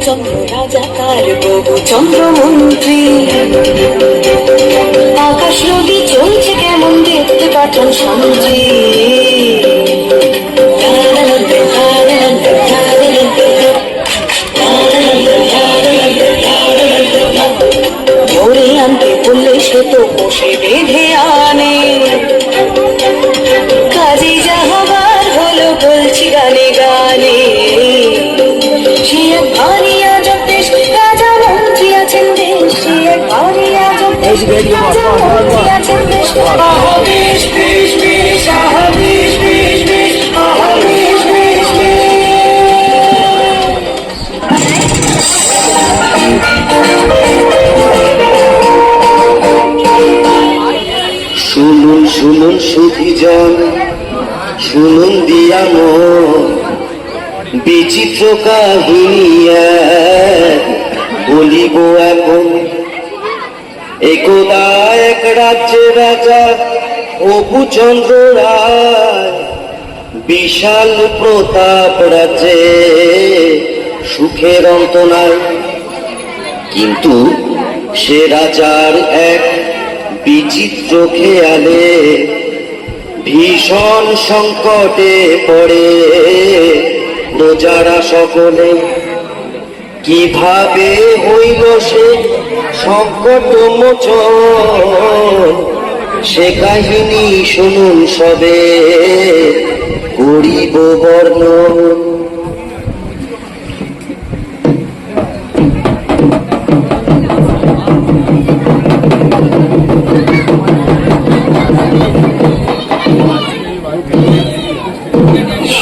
চন্দ্র রাজা কার প্রভু চন্দ্র মন্ত্রী। আকাশ নদী চলছে কেমন দেখতে পাঠান স্বামীজি। ধরে আনতে বললে সে তো বসে বেঁধে আনে। কাজে যাহাবার হলো বলছি গানে গানে। সে এক ভারী আজব দেশ, রাজা মন্ত্রী আছেন বেশ। সে এক ভারী আজব দেশ, রাজা মন্ত্রী আছেন বেশ। আহা বেশ বেশ বেশ, আহা বেশ বেশ বেশ, আহা বেশ বেশ বেশ। শুনুন শুনুন সুধীজন, শুনুন দিয়া মন, বিচিত্র কাহিনী বলিব এখন। একদা এক রাজ্যের রাজা অপুচন্দ্র রায়, বিশাল প্রতাপ রাজ্যে সুখের অন্ত নাই। কিন্তু সে রাজার এক বিচিত্র খেয়ালে ভীষণ সংকটে পড়ে প্রজারা সকলে। কিভাবে হইল সে সংকট মোচন, সে কাহিনী শুনুন সবে করিব বর্ণন।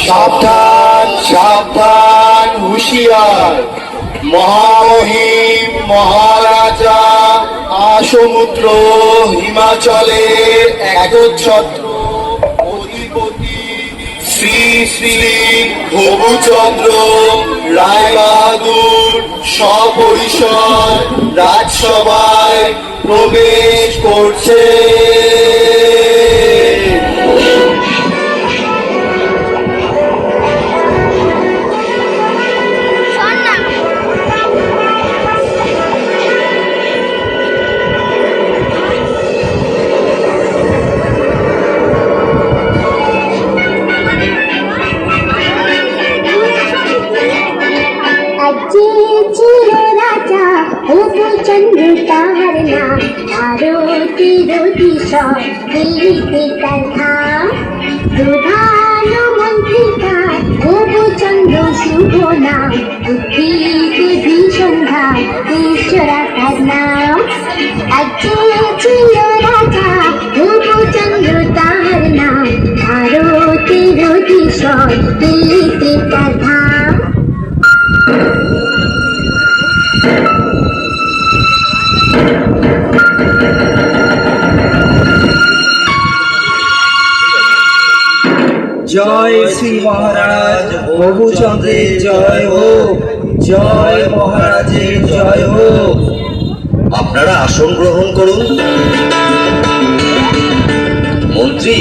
সাবধান সাবধান হুঁশিয়ার, মহামহিম মহারাজা আসমুদ্র হিমাচলের একচ্ছত্র অধিপতি শ্রী শ্রী প্রভুচন্দ্র রায় বাহাদুর সপরিসর রাজসভায় প্রবেশ করছে। প্রভুচন্দ্র তাহার নাম, আরতি রতি সব দিল্লিতে তার ধাম। প্রধানমন্ত্রী তার প্রভুচন্দ্র শুভ নাম, বুদ্ধিতে ভীষণ ধাম ঈশ্বরা তার নাম। আজকে ছিল রাজা প্রভুচন্দ্র তাহার নাম, আরতি রতি সব দিল্লিতে তার ধাম। জয় শ্রী মহারাজ প্রভুচন্দ্রের জয় হোক, জয় মহারাজের জয় হোক। আপনারা আসন গ্রহণ করুন। মন্ত্রী,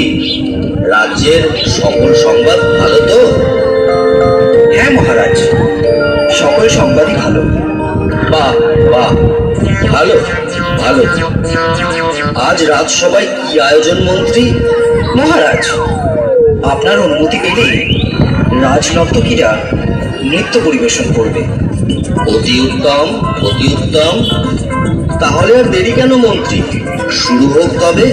রাজ্যের সকল সংবাদ ভালো তো? হ্যাঁ মহারাজ, সকল সংবাদই ভালো। বাহ বাহ, ভালো ভালো। আজ রাজসভায় কি আয়োজন মন্ত্রী? মহারাজ, আপনার অনুমতি পেলে রাজনর্তকীরা নৃত্য পরিবেশন করবে। অতি উত্তম, অতি উত্তম। তাহলে আর দেরি কেন মন্ত্রী, শুরু হোক তবে।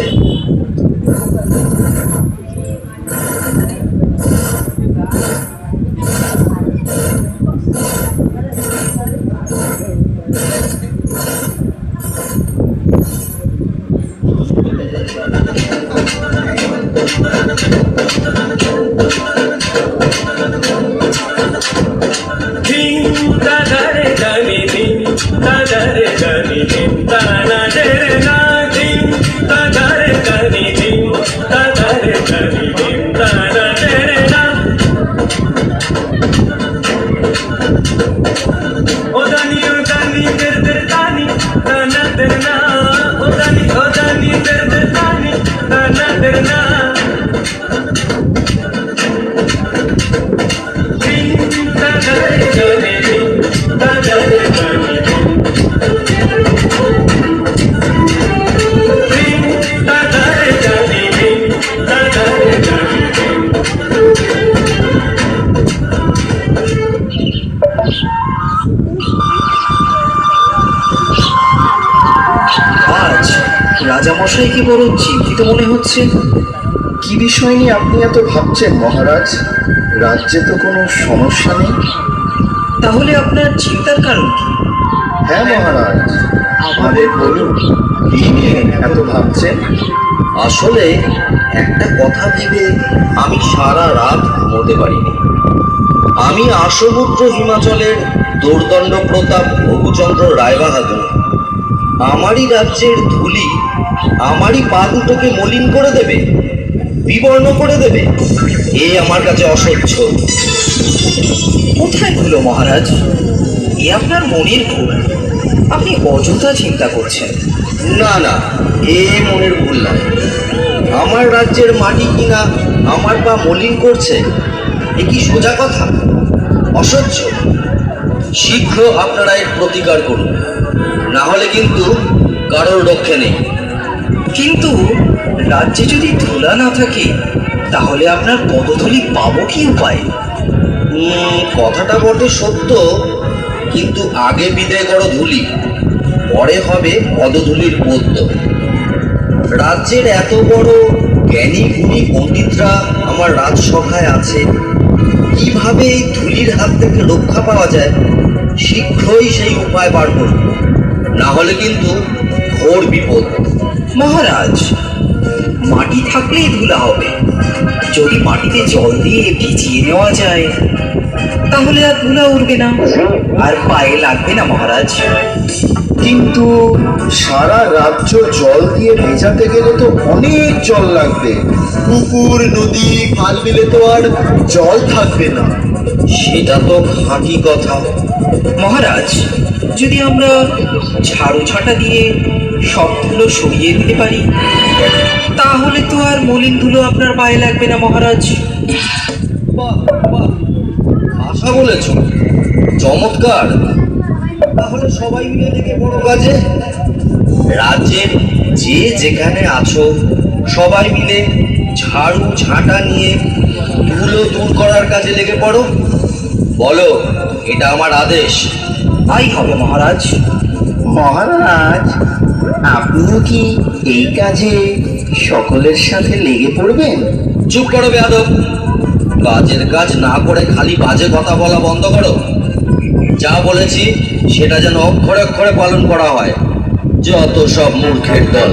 Da da রাজামশাইকে বড় চিন্তিত মনে হচ্ছে। কি বিষয় নিয়ে আপনি এত ভাবছেন মহারাজ? রাজ্যে তো কোনো সমস্যা নেই। তাহলে আপনার চিন্তার কারণ কি? হ্যাঁ মহারাজ, আমাদের বলুন, কি নিয়ে এত ভাবছেন? আসলে একটা কথা ভেবে আমি সারা রাত ঘুমোতে পারিনি। আমি আসমুদ্র হিমাচলের দোর্দণ্ড প্রতাপ ভবুচন্দ্র রায়বাহাদুর। আমারই রাজ্যের ধুলি আমারই পা দুটোকে মলিন করে দেবে, বিবর্ণ করে দেবে, এ আমার কাছে অসহ্য। কোথায় ভুলো মহারাজ? এ আপনার মনের ভুল। আপনি অযথা চিন্তা করছেন। না না, এ মনের ভুল না। আমার রাজ্যের মাটি কিনা আমার পা মলিন করছে, এ কি সোজা কথা? অসহ্য। শীঘ্র আপনারা এর প্রতিকার করুন, না হলে কিন্তু কারোর রক্ষে নেই। কিন্তু রাজ্যে যদি ধুলা না থাকে, তাহলে আপনার পদধূলি পাবো কি উপায়? কথাটা বটে সত্য, কিন্তু আগে বিদায় করো ধুলি, পরে হবে পদধূলির পদ্য। রাজ্যের এত বড় জ্ঞানী গুণী পণ্ডিতরা আমার রাজসভায় আছে, কিভাবে এই ধুলির হাত থেকে রক্ষা পাওয়া যায় শীঘ্রই সেই উপায় বার করুন, না হলে কিন্তু ঘোর বিপদ। মহারাজ, মাটি থাকলেই ধুলা হবে। যদি মাটিতে জল দিয়ে ভিজিয়ে নেওয়া যায়, তাহলে আর ধুলা উঠবে না, আর পায়ে লাগবে না মহারাজ। কিন্তু সারা রাজ্য জল দিয়ে ভেজাতে গেলে তো অনেক জল লাগবে। পুকুর, নদী, খাল বিলে তো আর জল থাকবে না। সেটা তো খাঁটি কথা মহারাজ। যদি আমরা ঝাড়ু ছাটা দিয়ে সব ধুলো সরিয়ে দিতে পারি, তাহলে তো আর মলিন ধুলো আপনার পায়ে লাগবে না মহারাজ। আশা বলেছ, চমৎকার। তাহলে সবাই মিলে লেগে বড় কাজে। রাজ্যের যে যেখানে আছো, সবাই মিলে ঝাড়ু ঝাঁটা নিয়ে ধুলো দূর করার কাজে লেগে পড়ো। বলো, এটা আমার আদেশ। তাই হবে মহারাজ। মহারাজ, আপনিও কি এই কাজে সকলের সাথে লেগে পড়বেন? চুপ করো বেয়াদব। কাজের কাজ না করে খালি বাজে কথা বলা বন্ধ করো। যা বলেছি সেটা যেন অক্ষরে অক্ষরে পালন করা হয়। যত সব মূর্খের দল।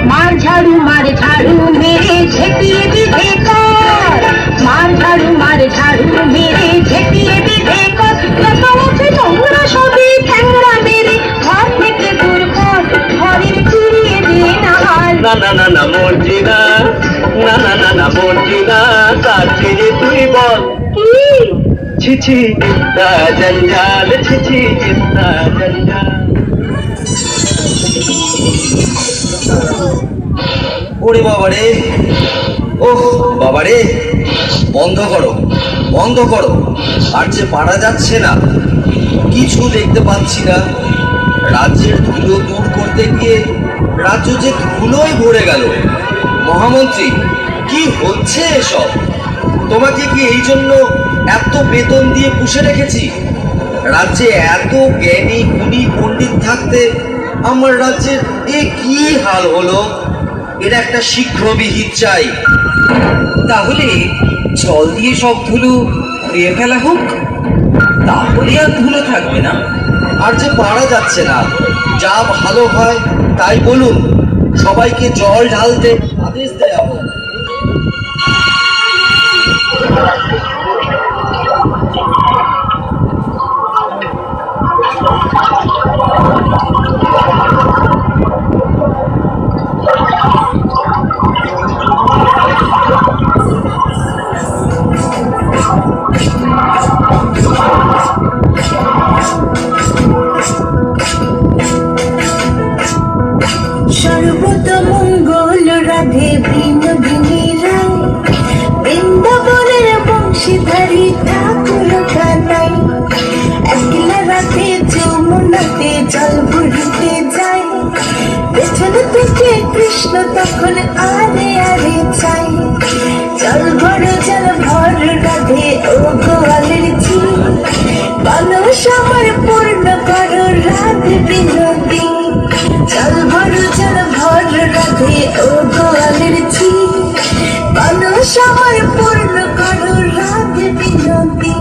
মার ঝাড়ু মেরে ঝেঁটিয়ে বিধে কর, মার ঝাড়ু মেরে ঝেঁটিয়ে বিধে কর। যত আছে তোমরা সবই ঠ্যাংরা মেরে ঘর থেকে দূর কর, ঘরের চিরিয়ে দে না হার। না না না না মরছি না, না না না না মরছি না, তার ছেড়ে তুই বল কি ছিছি চিন্তা জঞ্জাল, ছিছি চিন্তা জঞ্জাল। ওরে বাবারে, ওহ বাবারে, বন্ধ করো বন্ধ করো। আর যে পারা যাচ্ছে না, কিছু দেখতে পাচ্ছি না। রাজ্যের ধুলো দূর করতে গিয়ে রাজ্য যে ধুলোয় ভরে গেল। মহামন্ত্রী, কি হচ্ছে এসব? তোমাকে কি এই জন্য এত বেতন দিয়ে পুষে রেখেছি? রাজ্যে এত জ্ঞানী গুণী পণ্ডিত থাকতে আমার রাজ্যের এ কি হাল হলো? এর একটা শীঘ্র বিহিত চাই। তাহলে জল দিয়ে সব ধুলো ধুয়ে ফেলা হোক, তাহলে আর ধুলো থাকবে না। আর যে পারা যাচ্ছে না, যা ভালো হয় তাই বলুন। সবাইকে জল ঢালতে আদেশ দেয়া হোক। সর্বত মঙ্গল রাধে বিনোদিনী রায়, বৃন্দাবনের বংশীধারী ঠাকুর কানাই, একলা রাধে যমুনাতে জল ভরিতে যায়, পেছন থেকে কৃষ্ণ তখন আরে আরে চাই, জল ভর রাধে ও গোয়ালের ঝি, মানস আমার পূর্ণ করো রাধে বিনোদী, জল ভর রাধে ও গোয়ালের ঝি, মানস আমার পূর্ণ করো রাধে বিনোদী।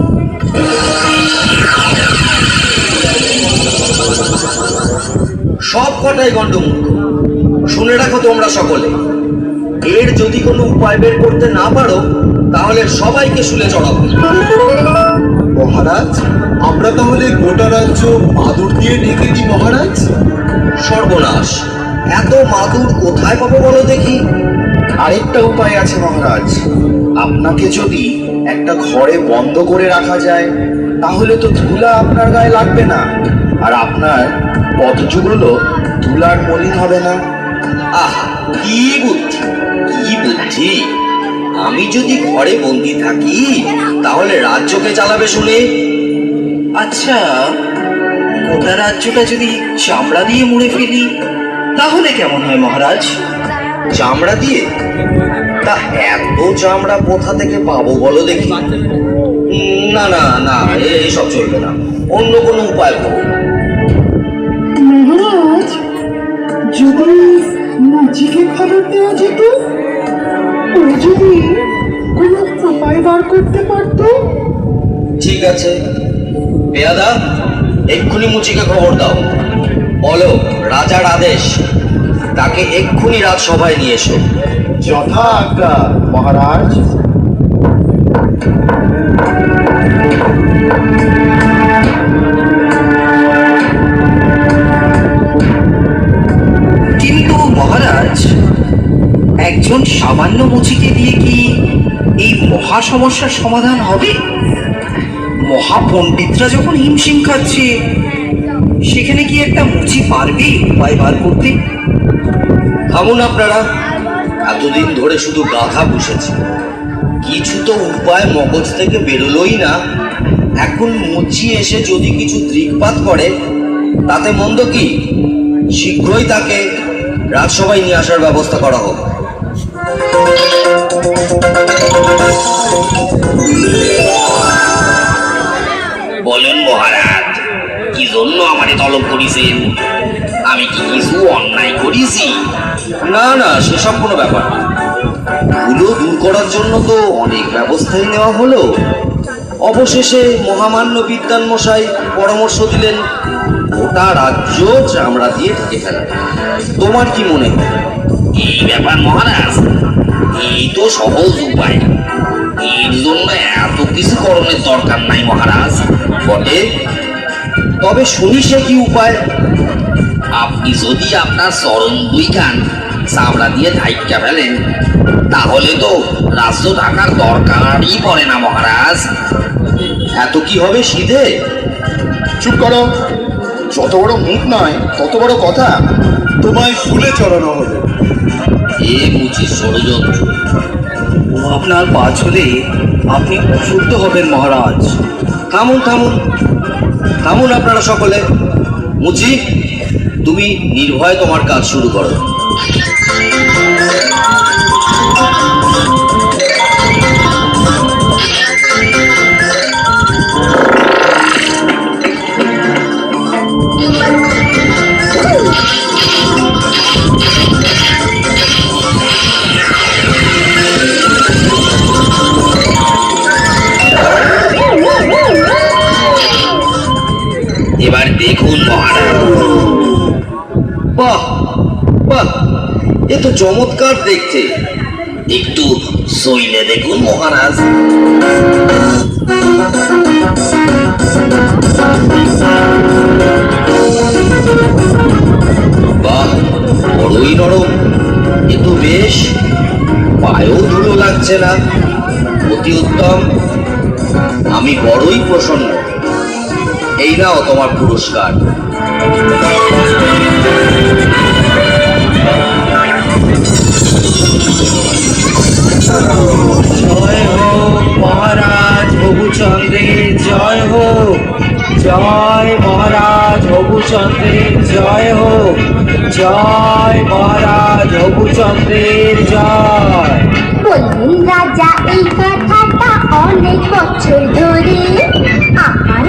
সব কটাই গণ্ডমূর্খ। শুনে রাখো তোমরা সকলে, এর যদি কোনো উপায় বের করতে না পারো তাহলে সবাইকে শুলে চড়াবো। মহারাজ, আমরা তাহলে গোটা রাজ্য মাদুর দিয়ে ঢেকে দিই মহারাজ। সর্বনাশ, এত মাদুর কোথায় পাবো বলো দেখি? আরেকটা উপায় আছে মহারাজ, আপনাকে যদি একটা ঘরে বন্ধ করে রাখা যায় তাহলে তো ধুলা আপনার গায়ে লাগবে না, আর আপনার পদযুগগুলো ধুলার মলিন হবে না। আহা, কি বুদ্ধি, কি বুদ্ধি! আমি যদি ঘরে বন্দি থাকি তাহলে রাজ্যকে চালাবে শুনে। আচ্ছা, গোটা রাজ্যটা যদি চামড়া দিয়ে মুড়ে ফেলি তাহলে কেমন হয় মহারাজ? চামড়া দিয়ে? তা এত চামড়া কোথা থেকে পাবো বলো দেখি? না না না, এসব চলবে না, অন্য কোনো উপায় করো। মহারাজ, যদি মুচিকে খবর দেওয়া যেত, ও যদি কোনো উপায় বার করতে পারত। ঠিক আছে, পেয়াদা, এক্ষুনি মুচিকে খবর দাও, বলো রাজার আদেশ, তাকে এক্ষুনি রাজসভায় নিয়ে এসো। যথা আজ্ঞা মহারাজ। কিন্তু মহারাজ, একজন সামান্য মুচিকে দিয়ে কি এই মহা সমস্যার সমাধান হবে? মহাপণ্ডিতরা যখন হিমশিম খাচ্ছে, সেখানে কি একটা মুচি পারবে উপায় বার করতে? থামুন আপনারা, এতদিন ধরে শুধু গাধা বসেছে, কিছু তো উপায় মগজ থেকে বেরোলোই না। এখন মুচি এসে যদি কিছু দৃকপাত করে তাতে মন্দ কি? শীঘ্রই তাকে রাজসভায় নিয়ে আসার ব্যবস্থা করা হোক। বলুন মহারাজ, কি জন্য আমারে তলব করেছেন? আমি কি কিছু অন্যায় করেছি? না না, সেসব কোনো ব্যাপার না। ধুলো দূর করার জন্য তো অনেক ব্যবস্থাই নেওয়া হলো, অবশেষে মহামান্য বিদ্বান মশাই পরামর্শ দিলেন গোটা রাজ্য চামড়া দিয়ে ঢেকে ফেলা। তোমার কি মনে হয়? এই ব্যাপার মহারাজ, এই তো সহজ উপায়, এর জন্য এত কিছু করণের দরকার নাই মহারাজ। বটে, তবে শুনি সে কি উপায়? আপনি যদি আপনার চরণ দুইখান চামড়া দিয়ে ঢাইকা ফেলেন তাহলে তো রাজ্য ঢাকার দরকারই পড়ে না মহারাজ। এত কি হবে সিধে? চুপ করো, যত বড় মুখ নয় তত বড় কথা। তোমায় ফুলে চড়ানো হবে। এ মুচি ষড়যন্ত্র। ও আপনার পা ছুলে আপনি অশুদ্ধ হবেন মহারাজ। থামুন থামুন থামুন আপনারা সকলে। মুচি, তুমি নির্ভয়ে তোমার কাজ শুরু করো। এবার দেখুন মহারাজ। বাহ বাহ, এ তো চমৎকার দেখতে। একটু সইলে দেখুন মহারাজ। বাহ, বড়ই নরম, এ তো বেশ, পায়েও ধুলো লাগছে না, অতি উত্তম। আমি বড়ই প্রসন্ন। এই নাও তোমার পুরস্কার। জয় মহারাজ রঘুচন্দ্রের জয়। বললেন রাজা এই কথাটা অনেক বছর ধরে, আমার